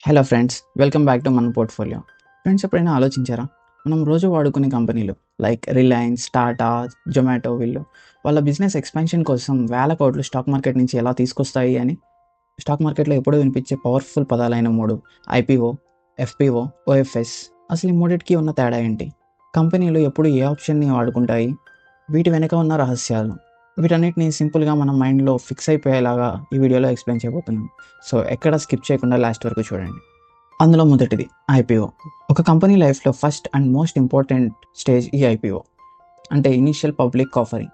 Hello friends, welcome back to మన portfolio. Friends, ఎప్పుడైనా ఆలోచించారా? మనం రోజు వాడుకునే కంపెనీలు లైక్ రిలయన్స్, టాటా, జొమాటో వీళ్ళు వాళ్ళ బిజినెస్ ఎక్స్పాన్షన్ కోసం వేల కోట్లు స్టాక్ మార్కెట్ నుంచి ఎలా తీసుకొస్తాయి అని. స్టాక్ మార్కెట్లో ఎప్పుడూ వినిపించే పవర్ఫుల్ పదాలైన మూడు: ఐపీఓ, ఎఫ్పీఓ, ఓఎఫ్ఎస్. అసలు ఈ మూడింటికి ఉన్న తేడా ఏంటి? కంపెనీలు ఎప్పుడు ఏ ఆప్షన్ని వాడుకుంటాయి? వీటి వెనుక ఉన్న రహస్యాలు, వీటన్నిటిని సింపుల్గా మన మైండ్లో ఫిక్స్ అయిపోయేలాగా ఈ వీడియోలో ఎక్స్ప్లెయిన్ చేయబోతున్నాను. సో ఎక్కడ స్కిప్ చేయకుండా లాస్ట్ వరకు చూడండి. అందులో మొదటిది ఐపీఓ. ఒక కంపెనీ లైఫ్లో first and most important stage ఈ ఐపీఓ, అంటే ఇనీషియల్ పబ్లిక్ ఆఫరింగ్.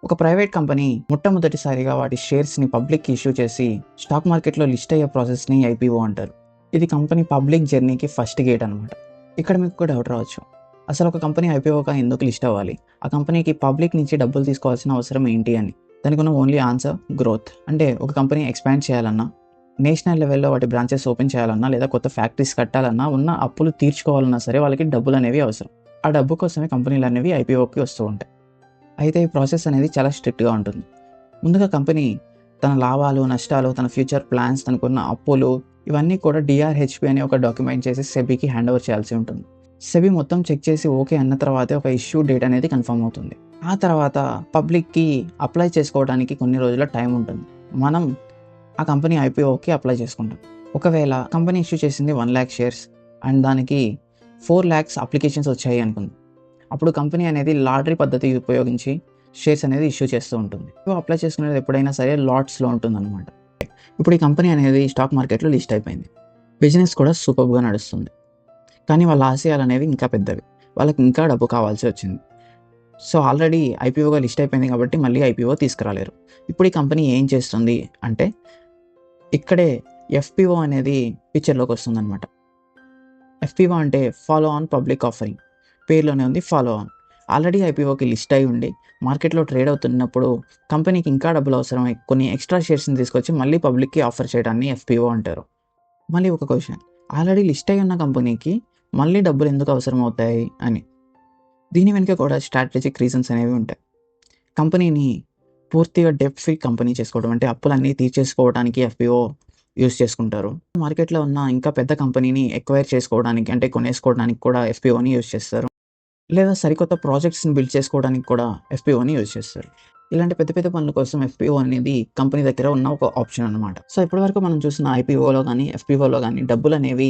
ఒక ప్రైవేట్ కంపెనీ మొట్టమొదటిసారిగా వాటి షేర్స్ని పబ్లిక్కి ఇష్యూ చేసి స్టాక్ మార్కెట్లో లిస్ట్ అయ్యే ప్రాసెస్ని ఐపీఓ అంటారు. ఇది కంపెనీ పబ్లిక్ జర్నీకి ఫస్ట్ గేట్ అనమాట. ఇక్కడ మీకు ఒక డౌట్ రావచ్చు, అసలు ఒక కంపెనీ ఐపీఓగా ఎందుకు లిస్ట్ అవ్వాలి? ఆ కంపెనీకి పబ్లిక్ నుంచి డబ్బులు తీసుకోవాల్సిన అవసరం ఏంటి అని. దానికి ఉన్న ఓన్లీ ఆన్సర్ గ్రోత్. అంటే ఒక కంపెనీ ఎక్స్పాండ్ చేయాలన్నా, నేషనల్ లెవెల్లో వాటి బ్రాంచెస్ ఓపెన్ చేయాలన్నా, లేదా కొత్త ఫ్యాక్టరీస్ కట్టాలన్నా, ఉన్న అప్పులు తీర్చుకోవాలన్నా సరే వాళ్ళకి డబ్బులు అనేవి అవసరం. ఆ డబ్బు కోసమే కంపెనీలు అనేవి ఐపీఓకి వస్తూ ఉంటాయి. అయితే ఈ ప్రాసెస్ అనేది చాలా స్ట్రిక్ట్గా ఉంటుంది. ముందుగా కంపెనీ తన లాభాలు, నష్టాలు, తన ఫ్యూచర్ ప్లాన్స్, తనకున్న అప్పులు ఇవన్నీ కూడా డిఆర్హెచ్పి అనే ఒక డాక్యుమెంట్ చేసి సెబీకి హ్యాండ్ ఓవర్ చేయాల్సి ఉంటుంది. సెబీ మొత్తం చెక్ చేసి ఓకే అన్న తర్వాతే ఒక ఇష్యూ డేట్ అనేది కన్ఫర్మ్ అవుతుంది. ఆ తర్వాత పబ్లిక్కి అప్లై చేసుకోవడానికి కొన్ని రోజుల టైం ఉంటుంది. మనం ఆ కంపెనీ ఐపీఓకి అప్లై చేసుకుంటాం. ఒకవేళ కంపెనీ ఇష్యూ చేసింది 1,00,000 షేర్స్ అండ్ దానికి 4,00,000 అప్లికేషన్స్ వచ్చాయి అనుకుంది. అప్పుడు కంపెనీ అనేది లాటరీ పద్ధతి ఉపయోగించి షేర్స్ అనేది ఇష్యూ చేస్తూ ఉంటుంది. అప్లై చేసుకునేది ఎప్పుడైనా సరే లాట్స్లో ఉంటుంది అనమాట. ఇప్పుడు ఈ కంపెనీ అనేది స్టాక్ మార్కెట్లో లిస్ట్ అయిపోయింది. బిజినెస్ కూడా సూపర్గా నడుస్తుంది. కానీ వాళ్ళ ఆశయాలు అనేవి ఇంకా పెద్దవి. వాళ్ళకి ఇంకా డబ్బు కావాల్సి వచ్చింది. సో ఆల్రెడీ ఐపీఓగా లిస్ట్ అయిపోయింది కాబట్టి మళ్ళీ ఐపీఓ తీసుకురాలేరు. ఇప్పుడు ఈ కంపెనీ ఏం చేస్తుంది అంటే, ఇక్కడే ఎఫ్పీఓ అనేది పిక్చర్లోకి వస్తుందన్నమాట. ఎఫ్పీఓ అంటే ఫాలో ఆన్ పబ్లిక్ ఆఫరింగ్. పేరులోనే ఉంది ఫాలో ఆన్. ఆల్రెడీ ఐపీఓకి లిస్ట్ అయి ఉండి మార్కెట్లో ట్రేడ్ అవుతున్నప్పుడు కంపెనీకి ఇంకా డబ్బులు అవసరమై కొన్ని ఎక్స్ట్రా షేర్స్ని తీసుకొచ్చి మళ్ళీ పబ్లిక్కి ఆఫర్ చేయడాన్ని ఎఫ్పీఓ అంటారు. మళ్ళీ ఒక క్వశ్చన్, ఆల్రెడీ లిస్ట్ అయి ఉన్న కంపెనీకి మళ్ళీ డబ్బులు ఎందుకు అవసరం అవుతాయి అని. దీని వెనుక కూడా స్ట్రాటజిక్ రీజన్స్ అనేవి ఉంటాయి. కంపెనీని పూర్తిగా డెట్ ఫ్రీ కంపెనీ చేసుకోవడం, అంటే అప్పులన్నీ తీర్చేసుకోవడానికి ఎఫ్పీఓ యూస్ చేసుకుంటారు. మార్కెట్లో ఉన్న ఇంకా పెద్ద కంపెనీని ఎక్వైర్ చేసుకోవడానికి, అంటే కొనేసుకోవడానికి కూడా ఎఫ్పీఓని యూస్ చేస్తారు. లేదా సరికొత్త ప్రాజెక్ట్స్ని బిల్డ్ చేసుకోవడానికి కూడా ఎఫ్పీఓని యూజ్ చేస్తారు. ఇలాంటి పెద్ద పెద్ద పనుల కోసం ఎఫ్పీఓ అనేది కంపెనీ దగ్గర ఉన్న ఒక ఆప్షన్ అనమాట. సో ఇప్పటివరకు మనం చూసిన ఐపీఓలో కానీ ఎఫ్పీఓలో కానీ డబ్బులు అనేవి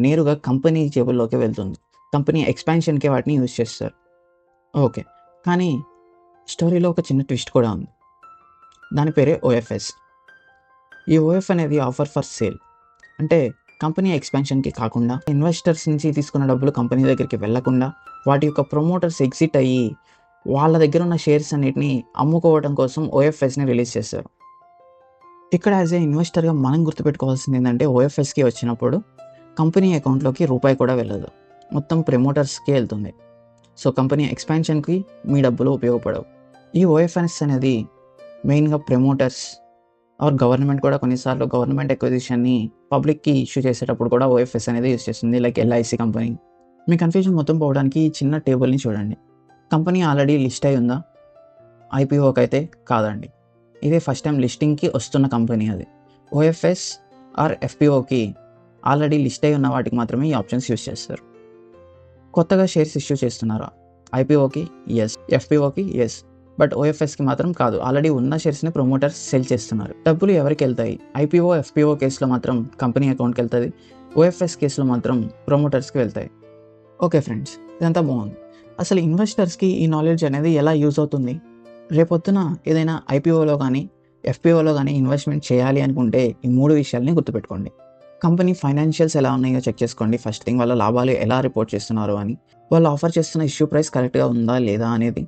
నేరుగా కంపెనీ జేబుల్లోకి వెళ్తుంది. కంపెనీ ఎక్స్పాన్షన్కి వాటిని యూజ్ చేస్తారు. ఓకే, కానీ స్టోరీలో ఒక చిన్న ట్విస్ట్ కూడా ఉంది. దాని పేరే ఓఎఫ్ఎస్. ఈ ఓఎఫ్ అనేది ఆఫర్ ఫర్ సేల్. అంటే కంపెనీ ఎక్స్పాన్షన్కి కాకుండా, ఇన్వెస్టర్స్ నుంచి తీసుకున్న డబ్బులు కంపెనీ దగ్గరికి వెళ్లకుండా, వాటి యొక్క ప్రమోటర్స్ ఎగ్జిట్ అయ్యి వాళ్ళ దగ్గర ఉన్న షేర్స్ అన్నిటిని అమ్ముకోవడం కోసం ఓఎఫ్ఎస్ని రిలీజ్ చేస్తారు. ఇక్కడ యాజ్ ఏ ఇన్వెస్టర్గా మనం గుర్తుపెట్టుకోవాల్సింది ఏంటంటే, ఓఎఫ్ఎస్కి వచ్చినప్పుడు కంపెనీ అకౌంట్లోకి రూపాయి కూడా వెళ్ళదు, మొత్తం ప్రమోటర్స్కి వెళ్తుంది. సో కంపెనీ ఎక్స్పాన్షన్కి మీ డబ్బులు ఉపయోగపడవు. ఈ ఓఎఫ్ఎస్ అనేది మెయిన్గా ప్రమోటర్స్ ఆర్ గవర్నమెంట్ కూడా కొన్నిసార్లు గవర్నమెంట్ ఎక్విజిషన్ని పబ్లిక్కి ఇష్యూ చేసేటప్పుడు కూడా ఓఎఫ్ఎస్ అనేది యూస్ చేస్తుంది, లైక్ ఎల్ఐసి కంపెనీ. మీ కన్ఫ్యూజన్ మొత్తం పోవడానికి ఈ చిన్న టేబుల్ని చూడండి. కంపెనీ ఆల్రెడీ లిస్ట్ అయి ఉందా? ఐపీఓకి అయితే కాదండి. ఇదే ఫస్ట్ టైం లిస్టింగ్కి వస్తున్న కంపెనీ అది. ఓఎఫ్ఎస్ ఆర్ ఎఫ్పీఓకి ఆల్రెడీ లిస్ట్ అయి ఉన్న వాటికి మాత్రమే ఈ ఆప్షన్స్ యూస్ చేస్తారు. కొత్తగా షేర్స్ ఇష్యూ చేస్తున్నారా? ఐపీఓకి ఎస్, ఎఫ్పీఓకి ఎస్, బట్ ఓఎఫ్ఎస్కి మాత్రం కాదు. ఆల్రెడీ ఉన్న షేర్స్ని ప్రమోటర్స్ సెల్ చేస్తున్నారు. డబ్బులు ఎవరికి వెళ్తాయి? ఐపీఓ, ఎఫ్పీఓ కేసులో మాత్రం కంపెనీ అకౌంట్కి వెళ్తుంది. ఓఎఫ్ఎస్ కేసులో మాత్రం ప్రమోటర్స్కి వెళ్తాయి. ఓకే ఫ్రెండ్స్, ఇదంతా బాగుంది. అసలు ఇన్వెస్టర్స్కి ఈ నాలెడ్జ్ అనేది ఎలా యూజ్ అవుతుంది? రేపొద్దున ఏదైనా ఐపీఓలో కానీ ఎఫ్పీఓలో కానీ ఇన్వెస్ట్మెంట్ చేయాలి అనుకుంటే ఈ మూడు విషయాలని గుర్తుపెట్టుకోండి. కంపెనీ ఫైనాన్షియల్స్ ఎలా ఉన్నాయో చెక్ చేసుకోండి. ఫస్ట్ థింగ్, వాళ్ళ లాభాలు ఎలా రిపోర్ట్ చేస్తున్నారు అని, వాళ్ళు ఆఫర్ చేస్తున్న ఇష్యూ ప్రైస్ కరెక్ట్గా ఉందా లేదా అనేది.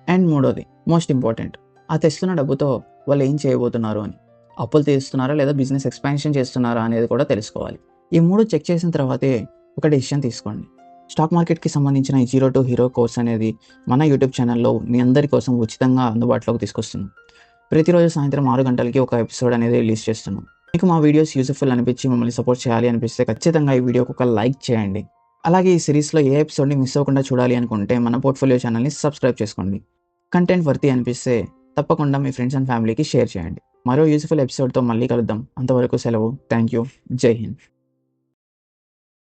అండ్ మూడోది మోస్ట్ ఇంపార్టెంట్, ఆ తెస్తున్న డబ్బుతో వాళ్ళు ఏం చేయబోతున్నారు అని. అప్పులు తీస్తున్నారా లేదా బిజినెస్ ఎక్స్పాన్షన్ చేస్తున్నారా అనేది కూడా తెలుసుకోవాలి. ఈ మూడు చెక్ చేసిన తర్వాతే ఒక డెసిషన్ తీసుకోండి. స్టాక్ మార్కెట్కి సంబంధించిన ఈ జీరో టు హీరో కోర్స్ అనేది మన యూట్యూబ్ ఛానల్లో మీ అందరి కోసం ఉచితంగా అందుబాటులోకి తీసుకొస్తున్నాం. ప్రతిరోజు సాయంత్రం 6 గంటలకి ఒక ఎపిసోడ్ అనేది రిలీజ్ చేస్తున్నాం. మీకు మా వీడియోస్ యూజ్ఫుల్ అనిపించి మమ్మల్ని సపోర్ట్ చేయాలి అనిపిస్తే ఖచ్చితంగా ఈ వీడియోకి ఒక లైక్ చేయండి. అలాగే ఈ సిరీస్లో ఏ ఎపిసోడ్ని మిస్ అవ్వకుండా చూడాలి అనుకుంటే మన పోర్ట్ఫోలియో ఛానల్ని సబ్స్క్రైబ్ చేసుకోండి. కంటెంట్ వర్తి అనిపిస్తే తప్పకుండా మీ ఫ్రెండ్స్ అండ్ ఫ్యామిలీకి షేర్ చేయండి. మరో యూజ్ఫుల్ ఎపిసోడ్తో మళ్ళీ కలుద్దాం. అంతవరకు సెలవు. Thank you. జై హింద్.